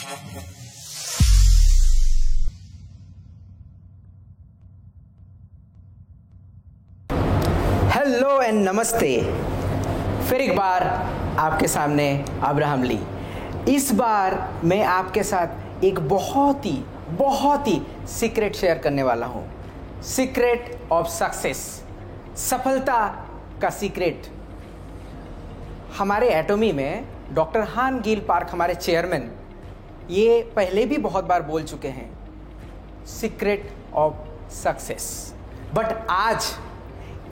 Hello and नमस्ते। फिर एक बार आपके सामने अब्राहम ली। इस बार मैं आपके साथ एक बहुत ही सीक्रेट शेयर करने वाला हूँ। सीक्रेट ऑफ सक्सेस, सफलता का सीक्रेट। हमारे एटॉमी में डॉक्टर हान गील पार्क, हमारे चेयरमैन, ये पहले भी बहुत बार बोल चुके हैं सीक्रेट ऑफ सक्सेस। बट आज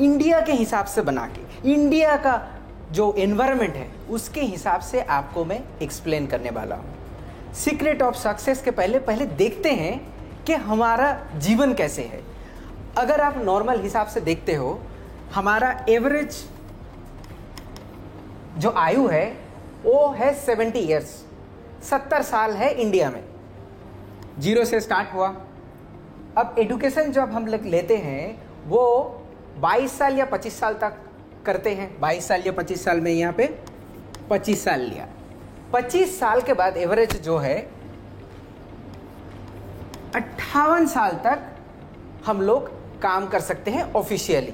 इंडिया के हिसाब से बना के, इंडिया का जो एनवायरनमेंट है उसके हिसाब से आपको मैं एक्सप्लेन करने वाला हूँ। सीक्रेट ऑफ सक्सेस के पहले देखते हैं कि हमारा जीवन कैसे है। अगर आप नॉर्मल हिसाब से देखते हो, हमारा एवरेज जो आयु है वो है 70 ईयर्स, 70 साल है इंडिया में। 0 से स्टार्ट हुआ। अब एजुकेशन जब हम लोग लेते हैं वो 22 साल या 25 साल तक करते हैं। 22 साल या 25 साल में यहाँ पे 25 साल लिया। 25 साल के बाद एवरेज जो है 58 साल तक हम लोग काम कर सकते हैं ऑफिशियली।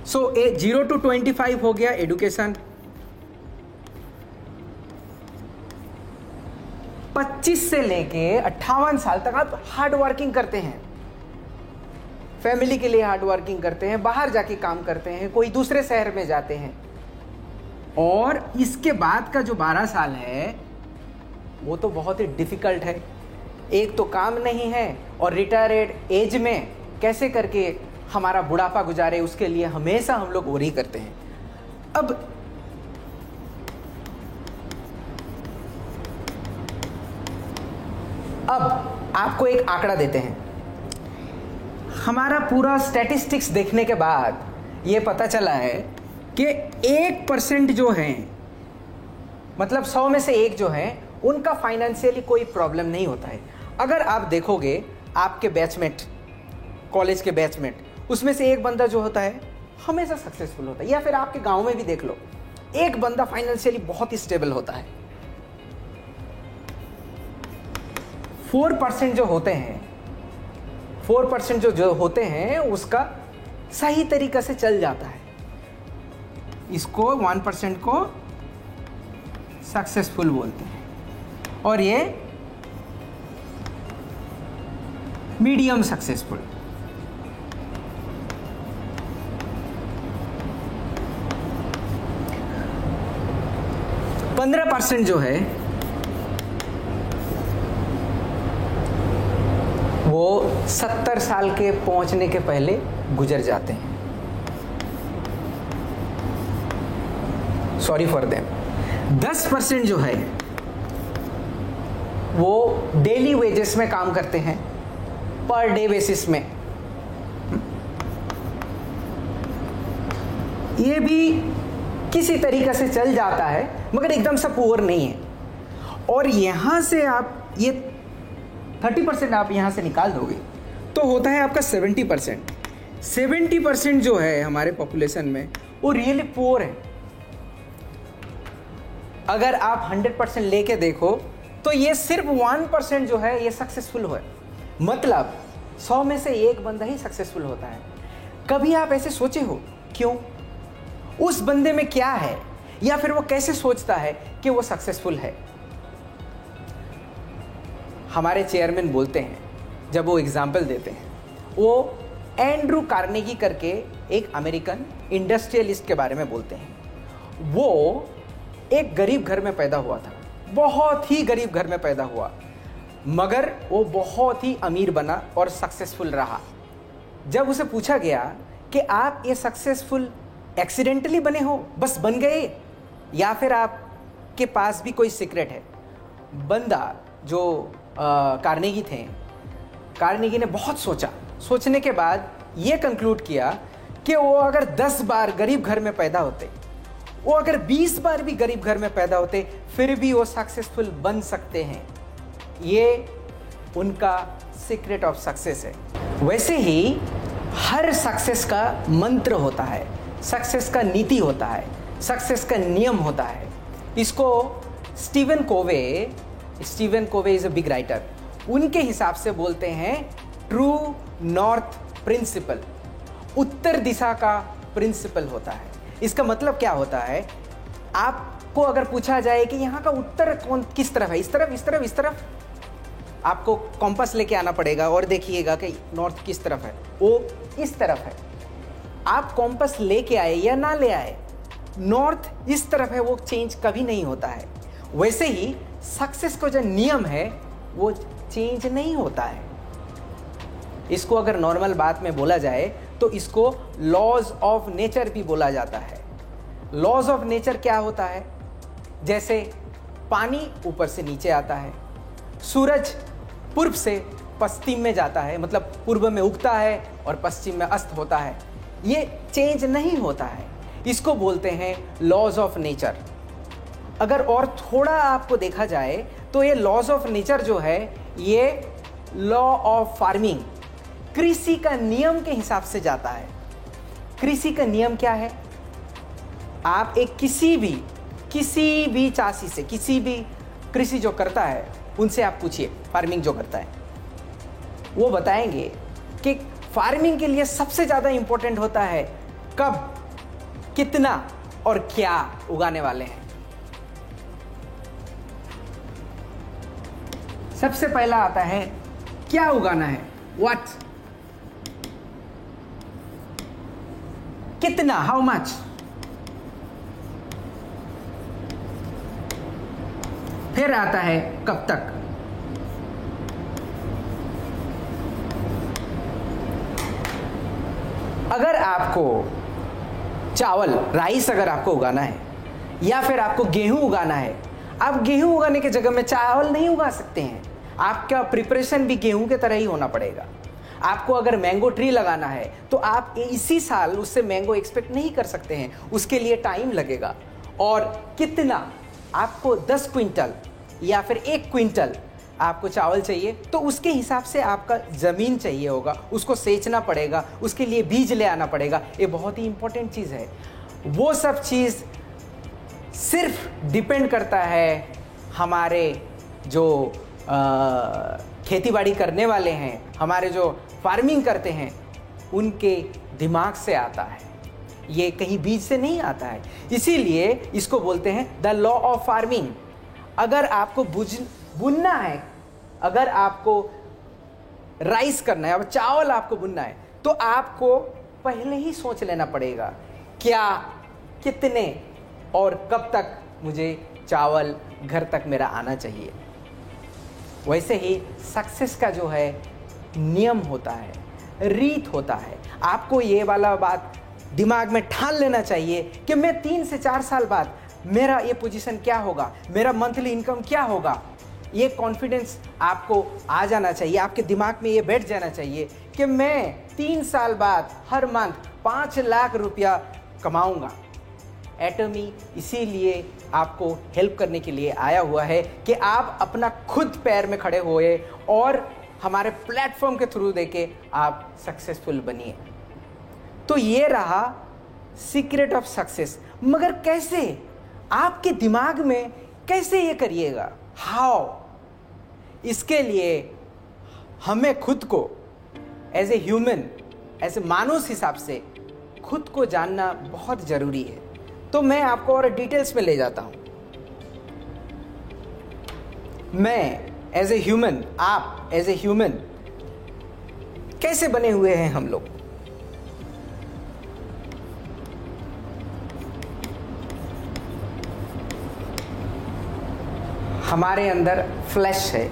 सो 0 to 25 हो गया एजुकेशन। 25 से लेके 58 साल तक आप हार्ड वर्किंग करते हैं, फैमिली के लिए हार्ड वर्किंग करते हैं, बाहर जाके काम करते हैं, कोई दूसरे शहर में जाते हैं। और इसके बाद का जो 12 साल है वो तो बहुत ही डिफिकल्ट है। एक तो काम नहीं है और रिटायर्ड एज में कैसे करके हमारा बुढ़ापा गुजारे, उसके लिए हमेशा हम लोग वरी करते हैं। अब आपको एक आंकड़ा देते हैं। हमारा पूरा स्टैटिस्टिक्स देखने के बाद ये पता चला है कि 1% जो हैं, मतलब 100 में से 1 जो हैं, उनका फाइनेंशियली कोई प्रॉब्लम नहीं होता है। अगर आप देखोगे आपके बैचमेट, कॉलेज के बैचमेट, उसमें से एक बंदा जो होता है हमेशा सक्सेसफुल होता है। या फिर आपके गांव में भी देख लो, एक बंदा फाइनेंशियली बहुत ही स्टेबल होता है। 4% जो होते हैं, 4% जो होते हैं उसका सही तरीका से चल जाता है। इसको 1% को सक्सेसफुल बोलते हैं और ये मीडियम सक्सेसफुल। 15% जो है वो 70 साल के पहुंचने के पहले गुजर जाते हैं। Sorry for them. 10% जो है वो डेली वेजेस में काम करते हैं, पर डे बेसिस में। ये भी किसी तरीके से चल जाता है मगर एकदम से पुअर नहीं है। और यहां से आप ये 30% आप यहां से निकाल दोगे तो होता है आपका 70%। 70% जो है हमारे पॉपुलेशन में वो रियली पुअर है। अगर आप 100% लेके देखो तो ये सिर्फ 1% जो है ये सक्सेसफुल है। मतलब 100 में से 1 बंदा ही सक्सेसफुल होता है। कभी आप ऐसे सोचे हो क्यों? उस बंदे में क्या है, या फिर वो कैसे सोचता है कि वो सक्सेसफुल है? हमारे चेयरमैन बोलते हैं, जब वो एग्जाम्पल देते हैं, वो एंड्रू कार्नेगी करके एक अमेरिकन इंडस्ट्रियलिस्ट के बारे में बोलते हैं। वो एक गरीब घर में पैदा हुआ था, बहुत ही गरीब घर में पैदा हुआ, मगर वो बहुत ही अमीर बना और सक्सेसफुल रहा। जब उसे पूछा गया कि आप ये सक्सेसफुल एक्सीडेंटली बने हो, बस बन गए, या फिर आपके पास भी कोई सीक्रेट है? बंदा जो कार्नेगी थे, कार्नेगी ने बहुत सोचा। सोचने के बाद ये कंक्लूड किया कि वो अगर 10 बार गरीब घर में पैदा होते, वो अगर 20 बार भी गरीब घर में पैदा होते, फिर भी वो सक्सेसफुल बन सकते हैं। ये उनका सीक्रेट ऑफ सक्सेस है। वैसे ही हर सक्सेस का मंत्र होता है, सक्सेस का नीति होता है, सक्सेस का नियम होता है। इसको Stephen Covey Stephen Covey is a big writer, उनके हिसाब से बोलते हैं ट्रू नॉर्थ प्रिंसिपल, उत्तर दिशा का प्रिंसिपल होता है। इसका मतलब क्या होता है, आपको अगर पूछा जाए कि यहाँ का उत्तर किस तरफ है, इस तरफ, इस तरफ, इस तरफ, आपको कॉम्पास लेके आना पड़ेगा और देखिएगा कि नॉर्थ किस तरफ है, वो इस तरफ है। आप कॉम्पास लेके आए या ना ले आए, नॉर्थ इस तरफ है, वो चेंज कभी नहीं होता है। वैसे ही सक्सेस का जो नियम है वो चेंज नहीं होता है। इसको अगर नॉर्मल बात में बोला जाए तो इसको लॉज ऑफ नेचर भी बोला जाता है। लॉज ऑफ नेचर क्या होता है, जैसे पानी ऊपर से नीचे आता है, सूरज पूर्व से पश्चिम में जाता है, मतलब पूर्व में उगता है और पश्चिम में अस्त होता है, ये चेंज नहीं होता है। इसको बोलते हैं लॉज ऑफ नेचर। अगर और थोड़ा आपको देखा जाए तो ये लॉज ऑफ नेचर जो है ये लॉ ऑफ फार्मिंग, कृषि का नियम के हिसाब से जाता है। कृषि का नियम क्या है, आप एक किसी भी चासी से, किसी भी कृषि जो करता है उनसे आप पूछिए, फार्मिंग जो करता है, वो बताएंगे कि फार्मिंग के लिए सबसे ज़्यादा इंपॉर्टेंट होता है कब, कितना और क्या उगाने वाले हैं। सबसे पहला आता है क्या उगाना है, व्हाट, कितना, हाउ मच, फिर आता है कब तक। अगर आपको चावल, राइस अगर आपको उगाना है या फिर आपको गेहूं उगाना है, आप गेहूं उगाने की जगह में चावल नहीं उगा सकते हैं। आपका प्रिपरेशन भी गेहूं के तरह ही होना पड़ेगा। आपको अगर मैंगो ट्री लगाना है तो आप इसी साल उससे मैंगो एक्सपेक्ट नहीं कर सकते हैं, उसके लिए टाइम लगेगा। और कितना, आपको 10 क्विंटल या फिर 1 क्विंटल आपको चावल चाहिए तो उसके हिसाब से आपका ज़मीन चाहिए होगा, उसको सेंचना पड़ेगा, उसके लिए बीज ले आना पड़ेगा। ये बहुत ही इंपॉर्टेंट चीज़ है। वो सब चीज़ सिर्फ डिपेंड करता है हमारे जो खेतीबाड़ी करने वाले हैं, हमारे जो फार्मिंग करते हैं, उनके दिमाग से आता है, ये कहीं बीज से नहीं आता है। इसीलिए इसको बोलते हैं द लॉ ऑफ फार्मिंग। अगर आपको बुनना है, अगर आपको राइस करना है, अब चावल आपको बुनना है, तो आपको पहले ही सोच लेना पड़ेगा क्या, कितने और कब तक मुझे चावल घर तक मेरा आना चाहिए। वैसे ही सक्सेस का जो है नियम होता है, रीत होता है। आपको ये वाला बात दिमाग में ठान लेना चाहिए कि मैं 3 से 4 साल बाद मेरा ये पोजीशन क्या होगा, मेरा मंथली इनकम क्या होगा। ये कॉन्फिडेंस आपको आ जाना चाहिए, आपके दिमाग में ये बैठ जाना चाहिए कि मैं 3 साल बाद हर मंथ 5 लाख रुपया कमाऊंगा। एटमी इसीलिए आपको हेल्प करने के लिए आया हुआ है कि आप अपना खुद पैर में खड़े हुए और हमारे प्लेटफॉर्म के थ्रू देके आप सक्सेसफुल बनिए। तो ये रहा सीक्रेट ऑफ सक्सेस। मगर कैसे, आपके दिमाग में कैसे ये करिएगा, हाउ, इसके लिए हमें खुद को as a human, as a मानुष हिसाब से खुद को जानना बहुत ज़रूरी है। तो मैं आपको और डिटेल्स में ले जाता हूं। मैं एज ए ह्यूमन, आप एज ए ह्यूमन कैसे बने हुए हैं हम लोग। हमारे अंदर फ्लैश है,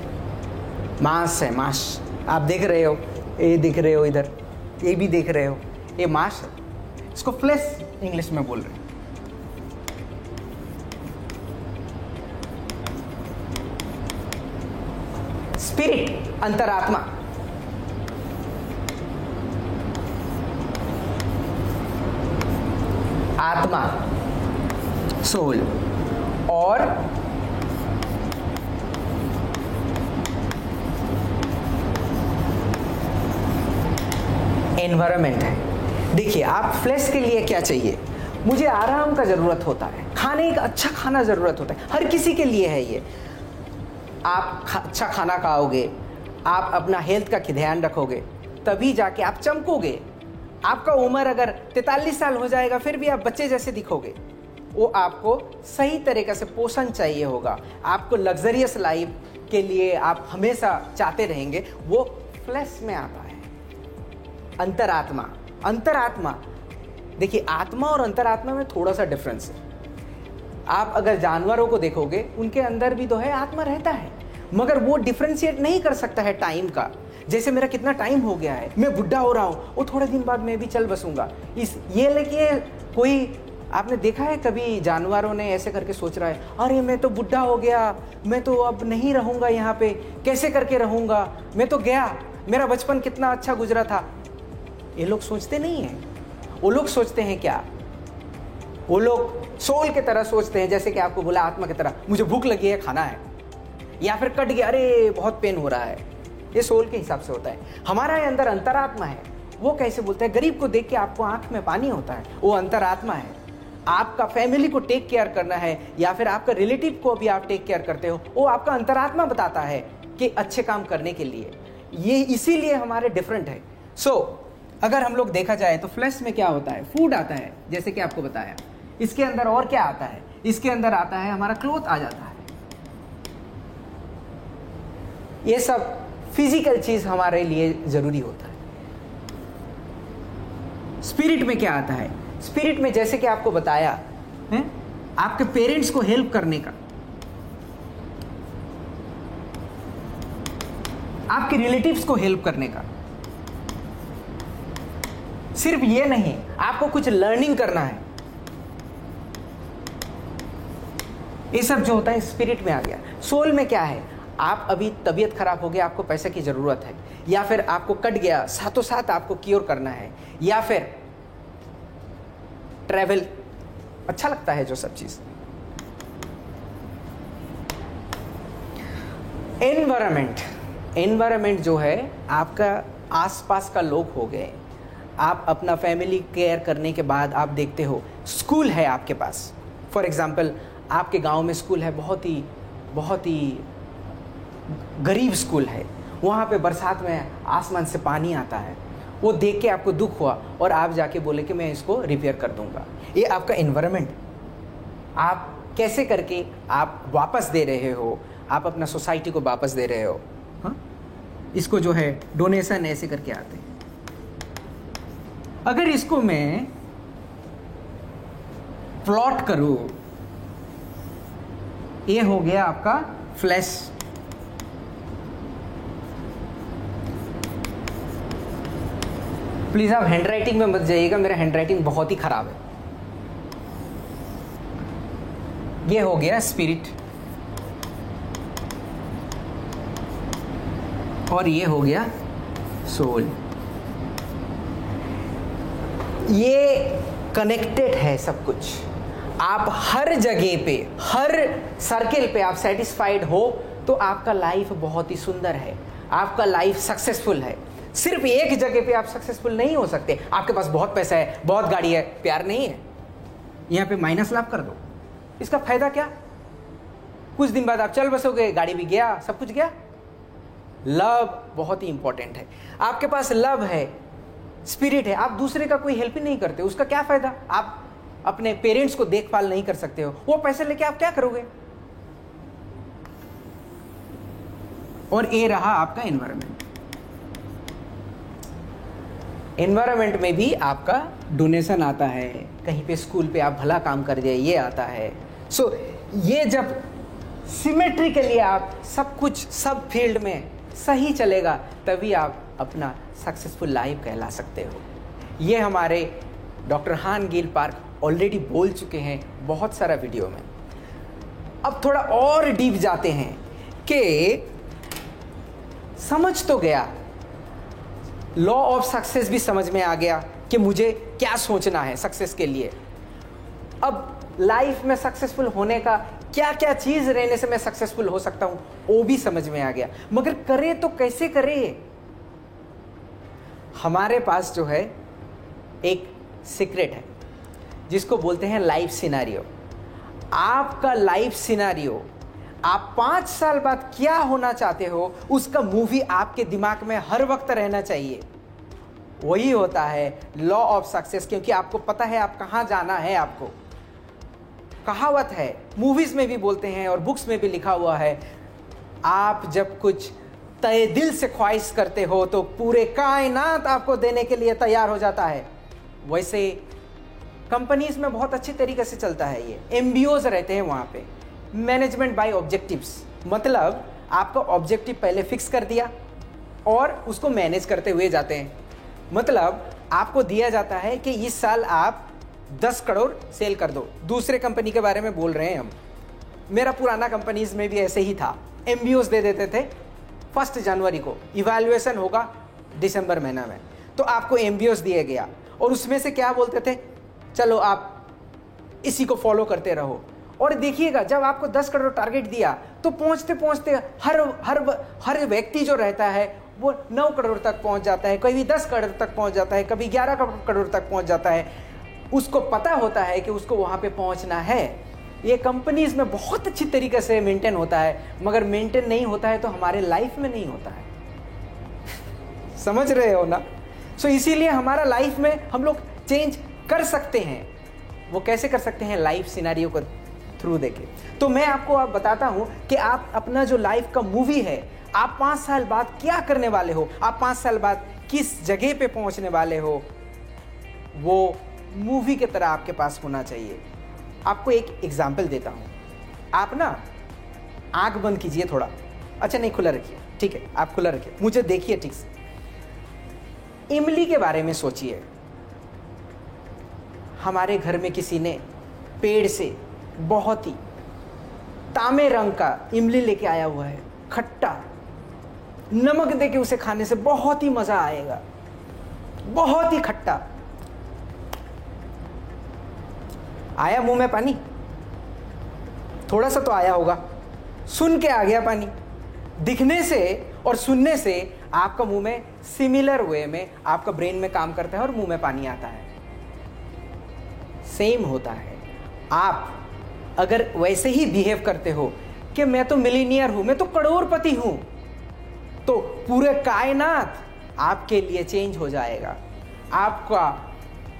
मांस है, मांस आप देख रहे हो, ये दिख रहे हो, इधर ये भी देख रहे हो, ये मांस है, इसको फ्लैश इंग्लिश में बोल रहे हैं। स्पिरिट, अंतरात्मा, आत्मा, सोल, और एनवायरनमेंट है। देखिए, आप फ्लैश के लिए क्या चाहिए, मुझे आराम का ज़रूरत होता है, खाने का अच्छा खाना ज़रूरत होता है, हर किसी के लिए है ये। आप अच्छा खाना खाओगे, आप अपना हेल्थ का ध्यान रखोगे, तभी जाके आप चमकोगे। आपका उम्र अगर 43 साल हो जाएगा फिर भी आप बच्चे जैसे दिखोगे। वो आपको सही तरीके से पोषण चाहिए होगा, आपको लग्जरियस लाइफ के लिए आप हमेशा चाहते रहेंगे, वो फ्लैश में आता है। अंतरात्मा, अंतरात्मा देखिए, आत्मा और अंतरात्मा में थोड़ा सा डिफरेंस है। आप अगर जानवरों को देखोगे उनके अंदर भी तो है, आत्मा रहता है, मगर वो डिफरेंशिएट नहीं कर सकता है टाइम का। जैसे मेरा कितना टाइम हो गया है, मैं बुढ़ा हो रहा हूँ, वो थोड़े दिन बाद मैं भी चल बसूंगा। ये लेके कोई आपने देखा है कभी जानवरों ने ऐसे करके सोच रहा है, अरे मैं तो बुढ़ा हो गया, मैं तो अब नहीं रहूंगा यहाँ पे, कैसे करके रहूंगा, मैं तो गया, मेरा बचपन कितना अच्छा गुजरा था। ये लोग सोचते नहीं हैं। वो लोग सोचते हैं क्या, वो लोग सोल की तरह सोचते हैं, जैसे कि आपको बोला आत्मा की तरह, मुझे भूख लगी है, खाना है, या फिर कट गया, अरे बहुत पेन हो रहा है। ये सोल के हिसाब से होता है। हमारा अंदर अंतरात्मा है, वो कैसे बोलता है, गरीब को देख के आपको आंख में पानी होता है, वो अंतरात्मा है। आपका फैमिली को टेक केयर करना है या फिर आपका रिलेटिव को भी आप टेक केयर करते हो, वो आपका अंतरात्मा बताता है कि अच्छे काम करने के लिए। ये इसीलिए हमारे डिफरेंट है। अगर हम लोग देखा जाए तो फ्लैश में क्या होता है, फूड आता है, जैसे कि आपको बताया। इसके अंदर और क्या आता है, इसके अंदर आता है हमारा क्लोथ आ जाता है। ये सब फिजिकल चीज हमारे लिए जरूरी होता है। स्पिरिट में क्या आता है, स्पिरिट में जैसे कि आपको बताया है, आपके पेरेंट्स को हेल्प करने का, आपके रिलेटिव्स को हेल्प करने का। सिर्फ ये नहीं, आपको कुछ लर्निंग करना है। ये सब जो होता है स्पिरिट में आ गया। सोल में क्या है, आप अभी तबीयत खराब हो गया, आपको पैसे की जरूरत है, या फिर आपको कट गया, साथों साथ आपको क्योर करना है, या फिर ट्रैवल अच्छा लगता है, जो सब चीज। एनवायरमेंट जो है, आपका आसपास का लोग हो गए। आप अपना फैमिली केयर करने के बाद आप देखते हो स्कूल है आपके पास। फॉर एग्जाम्पल, आपके गांव में स्कूल है, बहुत ही गरीब स्कूल है, वहाँ पे बरसात में आसमान से पानी आता है, वो देख के आपको दुख हुआ और आप जाके बोले कि मैं इसको रिपेयर कर दूंगा। ये आपका एनवायरनमेंट, आप कैसे करके आप वापस दे रहे हो, आप अपना सोसाइटी को वापस दे रहे हो। हाँ, इसको जो है डोनेशन ऐसे करके आते हैं। अगर इसको मैं प्लॉट करूं, ये हो गया आपका फ्लैश। प्लीज आप हैंडराइटिंग में मत जाइएगा, मेरा हैंडराइटिंग बहुत ही खराब है। ये हो गया स्पिरिट और ये हो गया सोल। ये कनेक्टेड है सब कुछ। आप हर जगह पे, हर सर्किल पे आप सेटिस्फाइड हो तो आपका लाइफ बहुत ही सुंदर है, आपका लाइफ सक्सेसफुल है। सिर्फ एक जगह पे आप सक्सेसफुल नहीं हो सकते। आपके पास बहुत पैसा है, बहुत गाड़ी है, प्यार नहीं है, यहाँ पे माइनस लाभ कर दो, इसका फायदा क्या? कुछ दिन बाद आप चल बसोगे, गाड़ी भी गया, सब कुछ गया। लव बहुत ही इंपॉर्टेंट है। आपके पास लव है, स्पिरिट है, आप दूसरे का कोई हेल्प ही नहीं करते, उसका क्या फायदा? आप अपने पेरेंट्स को देखभाल नहीं कर सकते हो, वो पैसे लेके आप क्या करोगे? और ये रहा आपका एनवायरनमेंट। एनवायरनमेंट में भी आपका डोनेशन आता है, कहीं पे स्कूल पे आप भला काम कर दिए, ये आता है। सो ये जब सिमेट्रिकली आप सब कुछ, सब फील्ड में सही चलेगा, तभी आप अपना सक्सेसफुल लाइफ कहला सकते हो। ये हमारे डॉक्टर हान गिल पार्क ऑलरेडी बोल चुके हैं बहुत सारा वीडियो में। अब थोड़ा और डीप जाते हैं कि समझ तो गया, लॉ ऑफ सक्सेस भी समझ में आ गया कि मुझे क्या सोचना है सक्सेस के लिए। अब लाइफ में सक्सेसफुल होने का क्या क्या चीज रहने से मैं सक्सेसफुल हो सकता हूं, वो भी समझ में आ गया। मगर करे तो कैसे करे? हमारे पास जो है एक सीक्रेट है जिसको बोलते हैं लाइफ सिनेरियो। आपका लाइफ सिनेरियो आप 5 साल बाद क्या होना चाहते हो उसका मूवी आपके दिमाग में हर वक्त रहना चाहिए। वही होता है लॉ ऑफ सक्सेस, क्योंकि आपको पता है आप कहां जाना है। आपको कहावत है, मूवीज में भी बोलते हैं और बुक्स में भी लिखा हुआ है, आप जब कुछ तय दिल से ख्वाहिश करते हो तो पूरे कायनात आपको देने के लिए तैयार हो जाता है। वैसे कंपनीज में बहुत अच्छी तरीके से चलता है ये। एमबीओज रहते हैं वहाँ पे, मैनेजमेंट बाय ऑब्जेक्टिव्स, मतलब आपका ऑब्जेक्टिव पहले फिक्स कर दिया और उसको मैनेज करते हुए जाते हैं। मतलब आपको दिया जाता है कि इस साल आप 10 करोड़ सेल कर दो। दूसरे कंपनी के बारे में बोल रहे हैं हम, मेरा पुराना कंपनीज में भी ऐसे ही था। एमबीओज दे देते थे 1 जनवरी को, इवैल्यूएशन होगा दिसंबर महीना में, तो आपको एमबीओज दिया गया और उसमें से क्या बोलते थे, चलो आप इसी को फॉलो करते रहो। और देखिएगा जब आपको 10 करोड़ टारगेट दिया तो पहुंचते पहुंचते हर व्यक्ति जो रहता है वो 9 करोड़ तक पहुंच जाता है, कभी 10 करोड़ तक पहुंच जाता है, कभी 11 करोड़ तक पहुंच जाता है। उसको पता होता है कि उसको वहां पे पहुंचना है। ये कंपनीज में बहुत अच्छी तरीके से मेंटेन होता है, मगर मेंटेन नहीं होता है तो हमारे लाइफ में नहीं होता है। समझ रहे हो ना? सो इसीलिए हमारा लाइफ में हम लोग चेंज कर सकते हैं। वो कैसे कर सकते हैं? लाइफ सिनेरियो को थ्रू देके। तो मैं आपको अब बताता हूं कि आप अपना जो लाइफ का मूवी है, आप 5 साल बाद क्या करने वाले हो, आप 5 साल बाद किस जगह पे पहुंचने वाले हो, वो मूवी की तरह आपके पास होना चाहिए। आपको एक एग्जाम्पल देता हूं। आप ना आंख बंद कीजिए थोड़ा, अच्छा नहीं खुला रखिए, ठीक है, आप खुला रखिए, मुझे देखिए ठीक से। इमली के बारे में सोचिए। हमारे घर में किसी ने पेड़ से बहुत ही तांबे रंग का इमली लेके आया हुआ है, खट्टा, नमक दे के उसे खाने से बहुत ही मजा आएगा, बहुत ही खट्टा। आया मुंह में पानी? थोड़ा सा तो आया होगा, सुन के आ गया पानी। दिखने से और सुनने से आपका मुंह में सिमिलर वे में आपका ब्रेन में काम करता है और मुंह में पानी आता है। सेम होता है। आप अगर वैसे ही बिहेव करते हो कि मैं तो मिलीनियर हूं, मैं तो करोड़पति हूं, तो पूरे कायनात आपके लिए चेंज हो जाएगा। आपका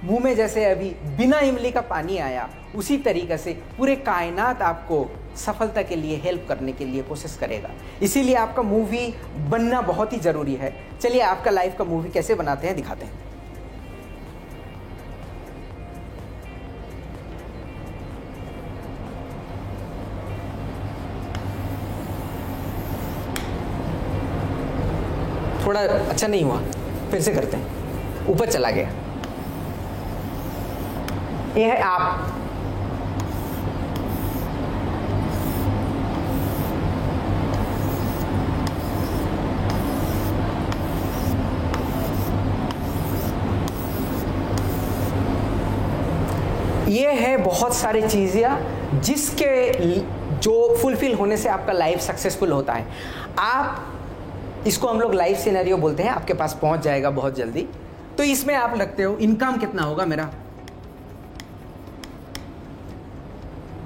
मुंह में जैसे अभी बिना इमली का पानी आया, उसी तरीके से पूरे कायनात आपको सफलता के लिए हेल्प करने के लिए कोशिश करेगा। इसीलिए आपका मूवी बनना बहुत ही जरूरी है। चलिए आपका लाइफ का मूवी कैसे बनाते हैं दिखाते हैं। थोड़ा अच्छा नहीं हुआ, फिर से करते हैं। ऊपर चला गया। ये है आप। ये है बहुत सारी चीजें जिसके जो फुलफिल होने से आपका लाइफ सक्सेसफुल होता है। आप इसको हम लोग लाइफ सिनेरियो बोलते हैं, आपके पास पहुंच जाएगा बहुत जल्दी। तो इसमें आप लगते हो इनकम कितना होगा मेरा,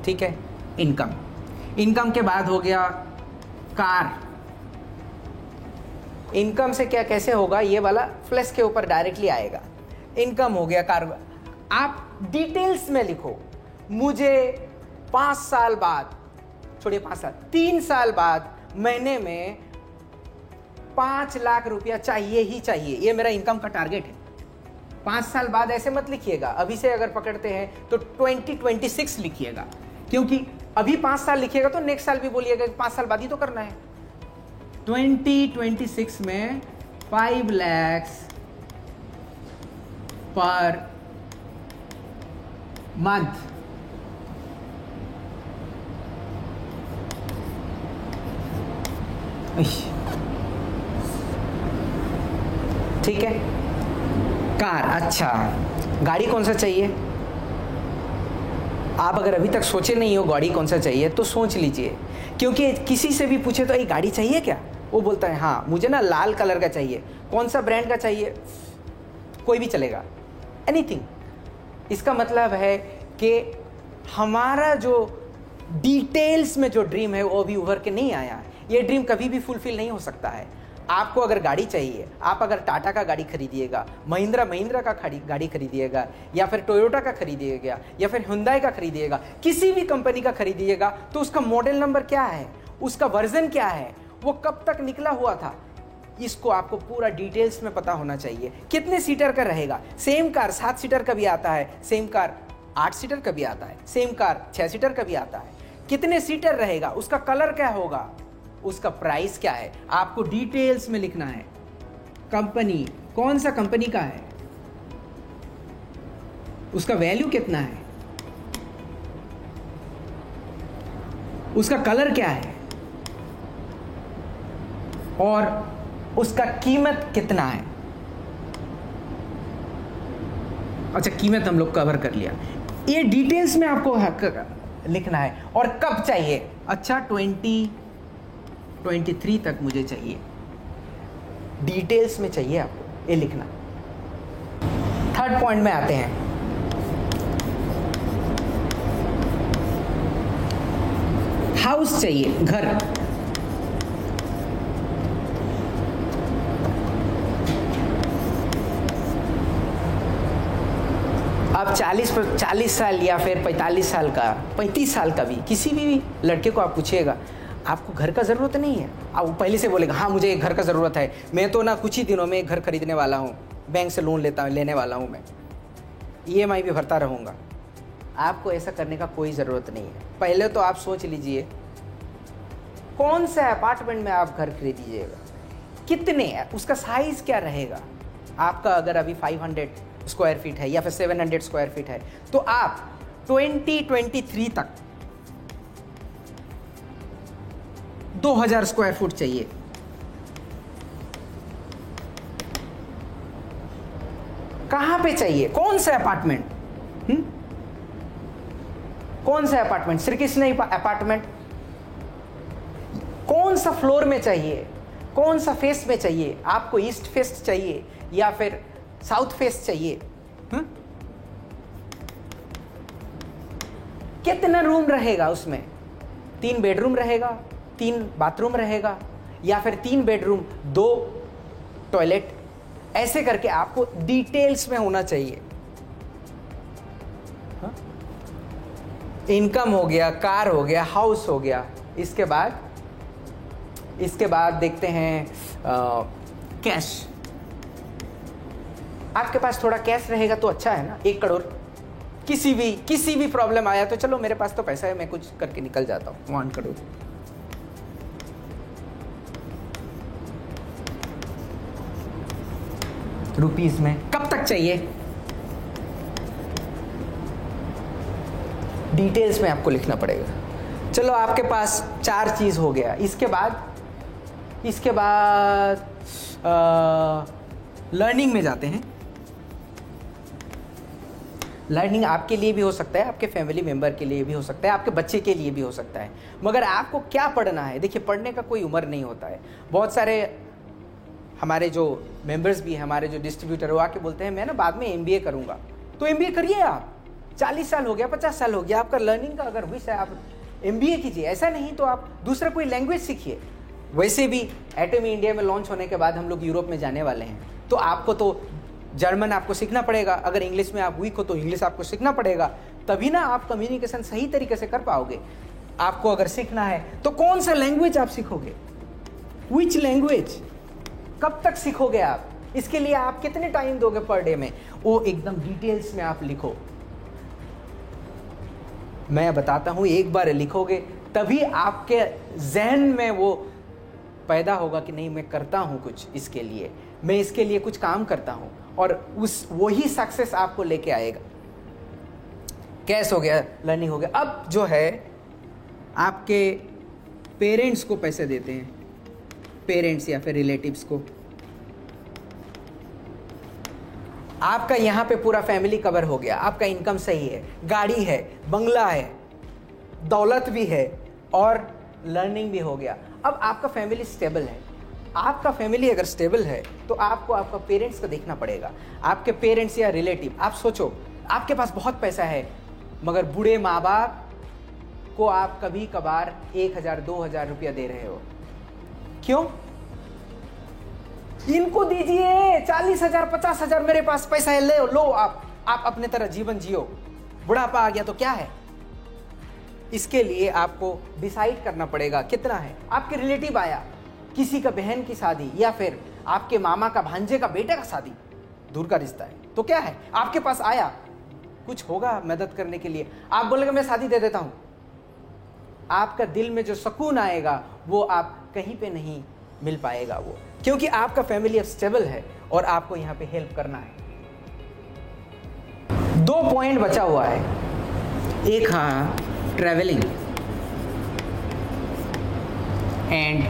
ठीक है, इनकम के बाद हो गया कार। इनकम से क्या कैसे होगा, ये वाला फ्लैश के ऊपर डायरेक्टली आएगा। इनकम हो गया, कार। आप डिटेल्स में लिखो, मुझे 5 साल बाद, छोड़िए 5 साल, 3 साल बाद महीने में 5 लाख रुपया चाहिए ही चाहिए। ये मेरा इनकम का टारगेट है। 5 साल बाद ऐसे मत लिखिएगा, अभी से अगर पकड़ते हैं तो 2026 लिखिएगा, क्योंकि अभी 5 साल लिखिएगा तो नेक्स्ट साल भी बोलिएगा कि 5 साल बाद ही तो करना है। 2026 में 5 लाख पर मंथ। ठीक है, कार। अच्छा, गाड़ी कौन सा चाहिए? आप अगर अभी तक सोचे नहीं हो गाड़ी कौन सा चाहिए तो सोच लीजिए, क्योंकि किसी से भी पूछे तो ये गाड़ी चाहिए क्या, वो बोलता है हाँ मुझे ना लाल कलर का चाहिए। कौन सा ब्रांड का चाहिए? कोई भी चलेगा, एनीथिंग। इसका मतलब है कि हमारा जो डिटेल्स में जो ड्रीम है वो भी उभर के नहीं आया है। ये ड्रीम कभी भी फुलफिल नहीं हो सकता है। आपको अगर गाड़ी चाहिए, आप अगर टाटा का गाड़ी खरीदिएगा, महिंद्रा का गाड़ी खरीदिएगा, या फिर टोयोटा का खरीदिएगा, या फिर हुंडई का खरीदिएगा, किसी भी कंपनी का खरीदिएगा, तो उसका मॉडल नंबर क्या है, उसका वर्जन क्या है, वो कब तक निकला हुआ था, इसको आपको पूरा डिटेल्स में पता होना चाहिए। कितने सीटर का रहेगा, सेम कार 7 सीटर का भी आता है, सेम कार 8 सीटर का भी आता है, सेम कार 6 सीटर का भी आता है। कितने सीटर रहेगा, उसका कलर क्या होगा, उसका प्राइस क्या है, आपको डिटेल्स में लिखना है। कंपनी कौन सा कंपनी का है, उसका वैल्यू कितना है, उसका कलर क्या है, और उसका कीमत कितना है। अच्छा, कीमत हम लोग कवर कर लिया। ये डिटेल्स में आपको लिखना है। और कब चाहिए, अच्छा 2023 तक मुझे चाहिए, डिटेल्स में चाहिए आपको ये लिखना। थर्ड पॉइंट में आते हैं, हाउस चाहिए, घर। आप 40 साल या फिर 45 साल का, 35 साल का भी किसी भी लड़के को आप पूछिएगा, आपको घर का ज़रूरत नहीं है, आप पहले से बोलेगा हाँ मुझे एक घर का ज़रूरत है, मैं तो ना कुछ ही दिनों में एक घर खरीदने वाला हूँ, बैंक से लोन लेने वाला हूँ, मैं EMI भी भरता रहूँगा। आपको ऐसा करने का कोई ज़रूरत नहीं है। पहले तो आप सोच लीजिए कौन सा अपार्टमेंट में आप घर खरीदीजिएगा, कितने है, उसका साइज़ क्या रहेगा। आपका अगर अभी 500 स्क्वायर फीट है या फिर 700 स्क्वायर फीट है, तो आप 2023 तक 2000 स्क्वायर फुट चाहिए। कहां पे चाहिए, कौन सा अपार्टमेंट, कौन सा अपार्टमेंट, श्री कृष्ण अपार्टमेंट, कौन सा फ्लोर में चाहिए, कौन सा फेस में चाहिए, आपको ईस्ट फेस चाहिए या फिर साउथ फेस चाहिए, कितना रूम रहेगा उसमें, 3 बेडरूम रहेगा, 3 बाथरूम रहेगा, या फिर 3 बेडरूम 2 टॉयलेट, ऐसे करके आपको डिटेल्स में होना चाहिए। इनकम हो गया, कार हो गया, हाउस हो गया। इसके बाद देखते हैं कैश। आपके पास थोड़ा कैश रहेगा तो अच्छा है ना, 1 करोड़। किसी भी प्रॉब्लम आया तो चलो मेरे पास तो पैसा है, मैं कुछ करके निकल जाता हूँ, 1 करोड़। रुपीस में कब तक चाहिए, डिटेल्स में आपको लिखना पड़ेगा। चलो आपके पास 4 चीज हो गया। इसके बाद लर्निंग में जाते हैं। लर्निंग आपके लिए भी हो सकता है, आपके फैमिली मेंबर के लिए भी हो सकता है, आपके बच्चे के लिए भी हो सकता है, मगर आपको क्या पढ़ना है। देखिए, पढ़ने का कोई उम्र नहीं होता है। बहुत सारे हमारे जो मेंबर्स भी हैं, हमारे जो डिस्ट्रीब्यूटर, वो आके बोलते हैं मैं ना बाद में MBA करूंगा। तो MBA करिए आप, 40 साल हो गया, 50 साल हो गया, आपका लर्निंग का अगर विश है आप MBA कीजिए। ऐसा नहीं तो आप दूसरा कोई लैंग्वेज सीखिए। वैसे भी एटमी इंडिया में लॉन्च होने के बाद हम लोग यूरोप में जाने वाले हैं, तो आपको तो जर्मन आपको सीखना पड़ेगा। अगर इंग्लिश में आप वीक हो तो इंग्लिश आपको सीखना पड़ेगा, तभी ना आप कम्युनिकेशन सही तरीके से कर पाओगे। आपको अगर सीखना है तो कौन सा लैंग्वेज आप सीखोगे, विच लैंग्वेज, कब तक सीखोगे आप, इसके लिए आप कितने टाइम दोगे पर डे में, वो एकदम डिटेल्स में आप लिखो। मैं बताता हूं, एक बार लिखोगे तभी आपके जहन में वो पैदा होगा कि नहीं मैं करता हूं कुछ इसके लिए, मैं इसके लिए कुछ काम करता हूं, और वही सक्सेस आपको लेके आएगा। कैश हो गया, लर्निंग हो गया। अब जो है आपके पेरेंट्स को पैसे देते हैं, पेरेंट्स या फिर रिलेटिव्स को। आपका यहाँ पे पूरा फैमिली कवर हो गया, आपका इनकम सही है, गाड़ी है, बंगला है, दौलत भी है और लर्निंग भी हो गया। अब आपका फैमिली स्टेबल है। आपका फैमिली अगर स्टेबल है तो आपको आपका पेरेंट्स को देखना पड़ेगा। आपके पेरेंट्स या रिलेटिव, आप सोचो आपके पास बहुत पैसा है मगर बूढ़े माँ बाप को आप कभी कभार 1,000 2,000 रुपया दे रहे हो। क्यों? इनको दीजिए 40,000 50,000, मेरे पास पैसा है, ले लो आप अपने तरह जीवन जियो, बुढ़ापा आ गया तो क्या है। इसके लिए आपको डिसाइड करना पड़ेगा कितना है। आपके रिलेटिव आया, किसी का बहन की शादी या फिर आपके मामा का भांजे का बेटे का शादी, दूर का रिश्ता है, तो क्या है, आपके पास आया, कुछ होगा मदद करने के लिए, आप बोलेंगे मैं शादी दे देता हूं, आपका दिल में जो सुकून आएगा वो आप कहीं पे नहीं मिल पाएगा वो, क्योंकि आपका फैमिली अब स्टेबल है और आपको यहां पे हेल्प करना है। 2 पॉइंट बचा हुआ है, एक हाँ travelling and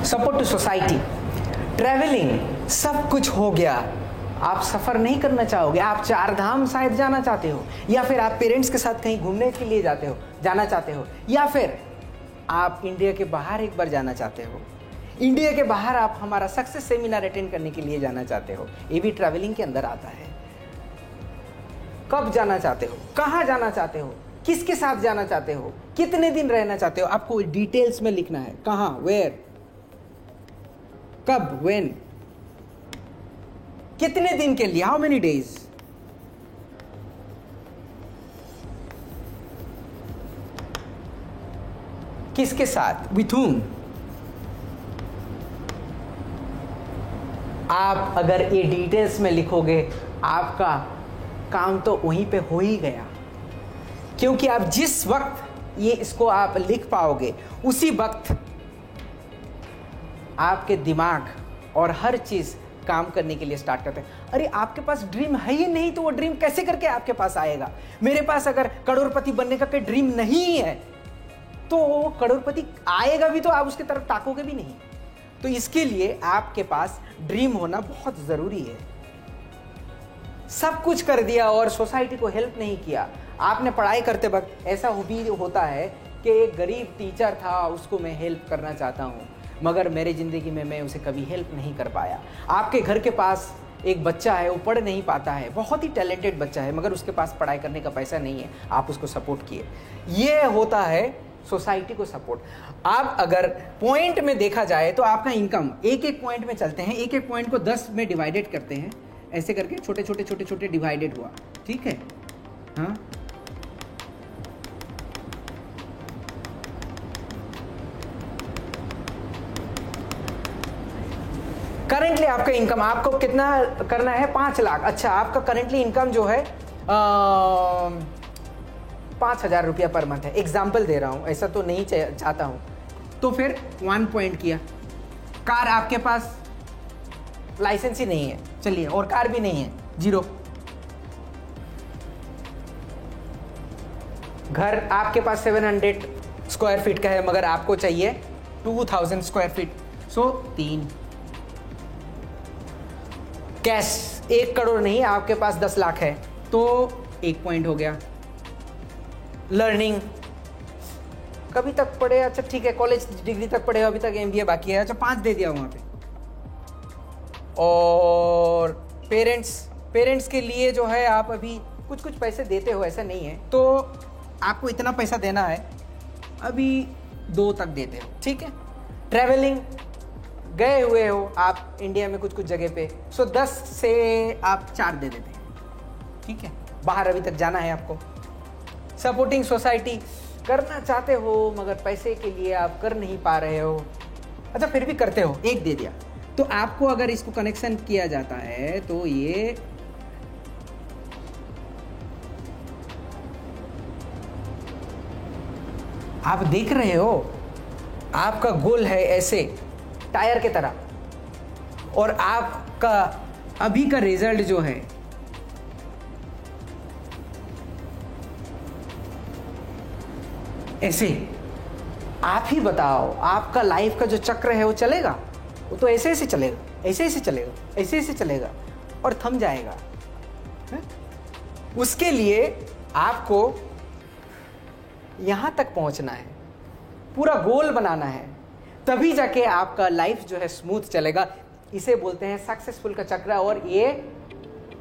support to society. Travelling सब कुछ हो गया, आप सफर नहीं करना चाहोगे, आप 4 धाम शायद जाना चाहते हो, या फिर आप पेरेंट्स के साथ कहीं घूमने के लिए जाना चाहते हो, या फिर आप इंडिया के बाहर एक बार जाना चाहते हो, इंडिया के बाहर आप हमारा सक्सेस सेमिनार अटेंड करने के लिए जाना चाहते हो, ये भी ट्रैवलिंग के अंदर आता है। कब जाना चाहते हो, कहाँ जाना चाहते हो, किसके साथ जाना चाहते हो, कितने दिन रहना चाहते हो, आपको डिटेल्स में लिखना है, कहाँ, वेयर, कब, व्हेन, कितने दिन के लिए, हाउ मेनी डेज, किसके साथ, विथ whom। आप अगर ये डिटेल्स में लिखोगे आपका काम तो वहीं पे हो ही गया, क्योंकि आप जिस वक्त ये इसको आप लिख पाओगे उसी वक्त आपके दिमाग और हर चीज काम करने के लिए स्टार्ट करते हैं। अरे आपके पास ड्रीम है ही नहीं तो वो ड्रीम कैसे करके आपके पास आएगा। मेरे पास अगर करोड़पति बनने का कोई ड्रीम नहीं है तो वो करोड़पति आएगा भी तो आप उसकी तरफ ताकोगे भी नहीं। तो इसके लिए आपके पास ड्रीम होना बहुत जरूरी है। सब कुछ कर दिया और सोसाइटी को हेल्प नहीं किया। आपने पढ़ाई करते वक्त ऐसा भी होता है कि एक गरीब टीचर था, उसको मैं हेल्प करना चाहता हूँ, मगर मेरी ज़िंदगी में मैं उसे कभी हेल्प नहीं कर पाया। आपके घर के पास एक बच्चा है, वो पढ़ नहीं पाता है, बहुत ही टैलेंटेड बच्चा है, मगर उसके पास पढ़ाई करने का पैसा नहीं है, आप उसको सपोर्ट किए। ये होता है सोसाइटी को सपोर्ट। आप अगर पॉइंट में देखा जाए तो आपका इनकम एक एक पॉइंट में चलते हैं, एक एक पॉइंट को 10 में डिवाइडेड करते हैं, ऐसे करके छोटे छोटे छोटे छोटे डिवाइडेड हुआ, ठीक है। हाँ, करेंटली आपका इनकम आपको कितना करना है, 5 लाख। अच्छा, आपका करेंटली इनकम जो है 5,000 रुपया पर मंथ है। एग्जाम्पल दे रहा हूँ, ऐसा तो नहीं चाहता हूँ। तो फिर 1 पॉइंट किया। कार आपके पास लाइसेंस ही नहीं है, चलिए, और कार भी नहीं है, 0। घर आपके पास 700 स्क्वायर फीट का है, मगर आपको चाहिए 2000 स्क्वायर फीट, सो 3। कैश 1 करोड़ नहीं, आपके पास 10 लाख है, तो 1 पॉइंट हो गया। लर्निंग कभी तक पढ़े, अच्छा ठीक है, कॉलेज डिग्री तक पढ़े, अभी तक MBA बाकी है, अच्छा 5 दे दिया वहाँ पे। और पेरेंट्स के लिए जो है आप अभी कुछ कुछ पैसे देते हो, ऐसा नहीं है, तो आपको इतना पैसा देना है, अभी 2 तक देते हो, ठीक है। ट्रैवलिंग गए हुए हो आप इंडिया में कुछ कुछ जगह पे, सो 10 से आप 4 दे देते हैं, ठीक है। बाहर अभी तक जाना है आपको। सपोर्टिंग सोसाइटी करना चाहते हो मगर पैसे के लिए आप कर नहीं पा रहे हो, अच्छा फिर भी करते हो, 1 दे दिया। तो आपको अगर इसको कनेक्शन किया जाता है तो ये आप देख रहे हो, आपका गोल है ऐसे टायर के तरह, और आपका अभी का रिजल्ट जो है ऐसे। आप ही बताओ, आपका लाइफ का जो चक्र है वो चलेगा? वो तो ऐसे ऐसे चलेगा, ऐसे ऐसे चलेगा, ऐसे ऐसे चलेगा और थम जाएगा है? उसके लिए आपको यहां तक पहुंचना है, पूरा गोल बनाना है, तभी जाके आपका लाइफ जो है स्मूथ चलेगा। इसे बोलते हैं सक्सेसफुल का चक्र, और ये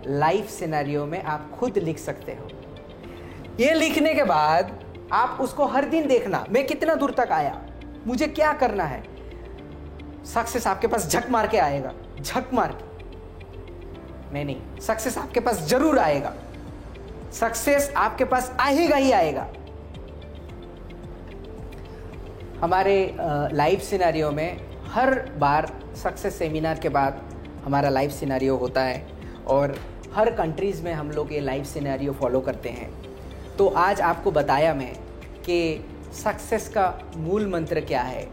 लाइफ सिनेरियो में आप खुद लिख सकते हो। ये लिखने के बाद आप उसको हर दिन देखना, मैं कितना दूर तक आया, मुझे क्या करना है। सक्सेस आपके पास झक मार के आएगा, झक मार के नहीं, सक्सेस आपके पास जरूर आएगा, सक्सेस आपके पास आएगा ही आएगा। हमारे लाइफ सिनेरियो में हर बार सक्सेस सेमिनार के बाद हमारा लाइफ सिनेरियो होता है, और हर कंट्रीज़ में हम लोग ये लाइफ सिनेरियो फॉलो करते हैं। तो आज आपको बताया मैं कि सक्सेस का मूल मंत्र क्या है,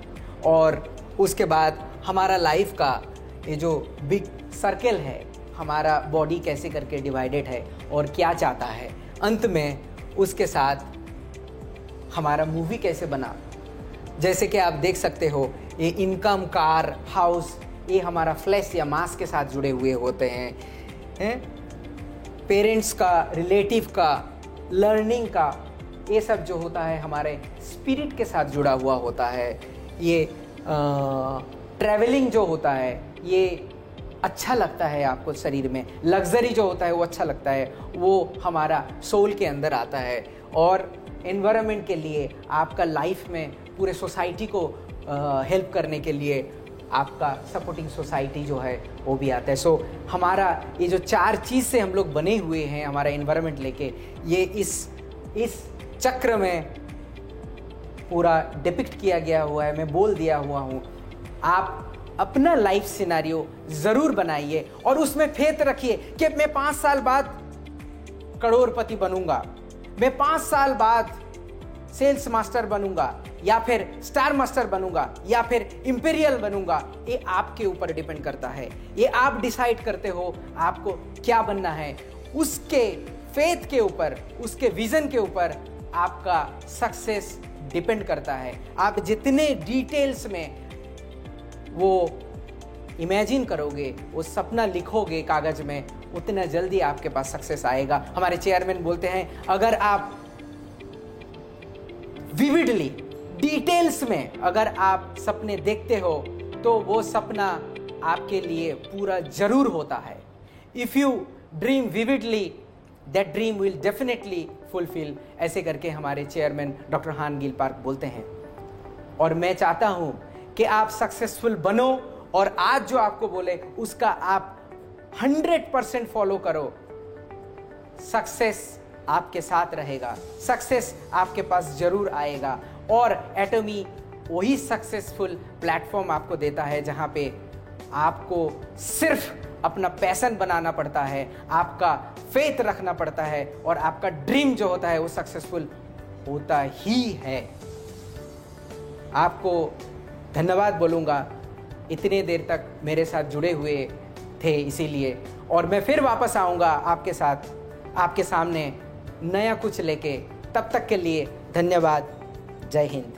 और उसके बाद हमारा लाइफ का ये जो बिग सर्कल है, हमारा बॉडी कैसे करके डिवाइडेड है और क्या चाहता है, अंत में उसके साथ हमारा मूवी कैसे बना। जैसे कि आप देख सकते हो, ये इनकम, कार, हाउस, ये हमारा फ्लैश या मास के साथ जुड़े हुए होते हैं। पेरेंट्स का, रिलेटिव का, लर्निंग का, ये सब जो होता है हमारे स्पिरिट के साथ जुड़ा हुआ होता है। ये ट्रैवलिंग जो होता है, ये अच्छा लगता है आपको शरीर में, लग्जरी जो होता है वो अच्छा लगता है, वो हमारा सोल के अंदर आता है। और एनवायरनमेंट के लिए, आपका लाइफ में पूरे सोसाइटी को हेल्प करने के लिए आपका सपोर्टिंग सोसाइटी जो है वो भी आता है। सो हमारा ये जो 4 चीज़ से हम लोग बने हुए हैं, हमारा एनवायरनमेंट लेके, ये इस चक्र में पूरा डिपिक्ट किया गया हुआ है, मैं बोल दिया हुआ हूँ। आप अपना लाइफ सिनेरियो ज़रूर बनाइए और उसमें फेथ रखिए कि मैं 5 साल बाद करोड़पति बनूंगा, मैं 5 साल बाद सेल्स मास्टर बनूंगा, या फिर स्टार मास्टर बनूंगा, या फिर इंपीरियल बनूंगा। ये आपके ऊपर डिपेंड करता है, ये आप डिसाइड करते हो आपको क्या बनना है। उसके फेथ के ऊपर, उसके विजन के ऊपर आपका सक्सेस डिपेंड करता है। आप जितने डिटेल्स में वो इमेजिन करोगे, वो सपना लिखोगे कागज में, उतना जल्दी आपके पास सक्सेस आएगा। हमारे चेयरमैन बोलते हैं, अगर आप विविडली, डिटेल्स में अगर आप सपने देखते हो तो वो सपना आपके लिए पूरा जरूर होता है। If you dream vividly, that dream will definitely fulfil. ऐसे करके हमारे चेयरमैन डॉक्टर हान गिल पार्क बोलते हैं। और मैं चाहता हूं कि आप सक्सेसफुल बनो, और आज जो आपको बोले उसका आप 100% फॉलो करो। सक्सेस आपके साथ रहेगा, सक्सेस आपके पास जरूर आएगा। और एटॉमी वही सक्सेसफुल प्लेटफॉर्म आपको देता है जहां पे आपको सिर्फ अपना पैशन बनाना पड़ता है, आपका फेथ रखना पड़ता है, और आपका ड्रीम जो होता है वो सक्सेसफुल होता ही है। आपको धन्यवाद बोलूँगा, इतने देर तक मेरे साथ जुड़े हुए थे इसीलिए। और मैं फिर वापस आऊँगा आपके साथ, आपके सामने नया कुछ लेके। तब तक के लिए धन्यवाद। जय हिंद।